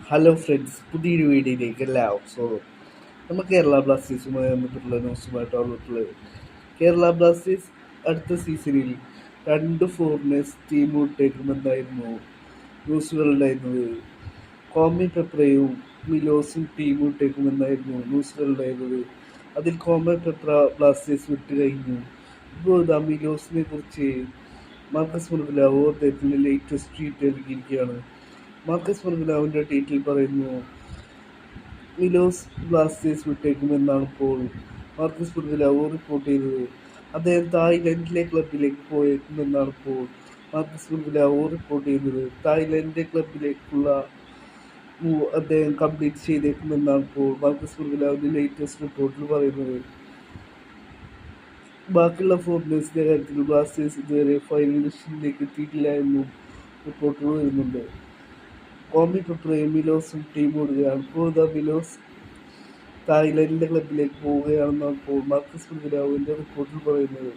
Hello friends, പുതിയൊരു വീഡിയോയിലേക്ക് എല്ലാവർക്കും സ്വാഗതം. നമ്മൾ കേരള ബ്ലാസ്റ്റേഴ്സുമായി ബന്ധപ്പെട്ടുള്ള ന്യൂസുമായിട്ടാണ് വന്നിട്ടുള്ളത്. കേരള ബ്ലാസ്റ്റേഴ്സ് അടുത്ത സീസണിൽ 2 ഫോറിനേഴ്സ് ടീം വിട്ടേക്കുമെന്നായിരുന്നു ന്യൂസുകളുണ്ടായിരുന്നത്. കോമി പെപ്രയും മിലോസും ടീം വിട്ടേക്കുമെന്നായിരുന്നു ന്യൂസുകളുണ്ടായിരുന്നത്. അതിൽ കോമി പെപ്ര ബ്ലാസ്റ്റേഴ്സ് വിട്ട് കഴിഞ്ഞു. ഇപ്പോൾ ഇതാ മിലോസിനെ കുറിച്ച് മാർക്കസ് മുർഗുലാവോ അദ്ദേഹത്തിൻ്റെ ലേറ്റസ്റ്റ് ട്വീറ്റ് നൽകിയിരിക്കുകയാണ്. മാർക്കസ് മർഗുലാവിൻ്റെ ട്വീറ്റിൽ പറയുന്നു, മിലോസ് ബ്ലാസ്റ്റേഴ്സ് വിട്ടേക്കുമെന്നാണ് ഇപ്പോൾ മാർക്കസ് മർഗുലാവോ റിപ്പോർട്ട് ചെയ്തത്. അദ്ദേഹം തായ്ലൻഡിലെ ക്ലബിലേക്ക് പോയേക്കുമെന്നാണ് ഇപ്പോൾ മാർക്കസ് മർഗുലാവോ റിപ്പോർട്ട് ചെയ്യുന്നത്. തായ്ലൻഡിലെ ക്ലബിലേക്കുള്ള മൂവ് അദ്ദേഹം കംപ്ലീറ്റ് ചെയ്തേക്കുമെന്നാണ് ഇപ്പോൾ മാർക്കസ് മർഗുലാവിൻ്റെ ലേറ്റസ്റ്റ് റിപ്പോർട്ടിൽ പറയുന്നത്. ബാക്കിയുള്ള ഫോറിനേഴ്സിൻ്റെ കാര്യത്തിൽ ബ്ലാസ്റ്റേഴ്സ് ഇതുവരെ ഫൈനൽ ലിസ്റ്റിലേക്ക് എത്തിയിട്ടില്ല എന്നും റിപ്പോർട്ടുകൾ വരുന്നുണ്ട്. കോമി പെപ്രയും മിലോസും ടീം വിടുകയാണ്. ഇപ്പോൾ മിലോസ് തായ്ലൻഡിലെ ക്ലബിലേക്ക് പോവുകയാണെന്നാണ് ഇപ്പോൾ മാർക്കസ് മർഗുലാവിൻ്റെ റിപ്പോർട്ടിൽ പറയുന്നത്.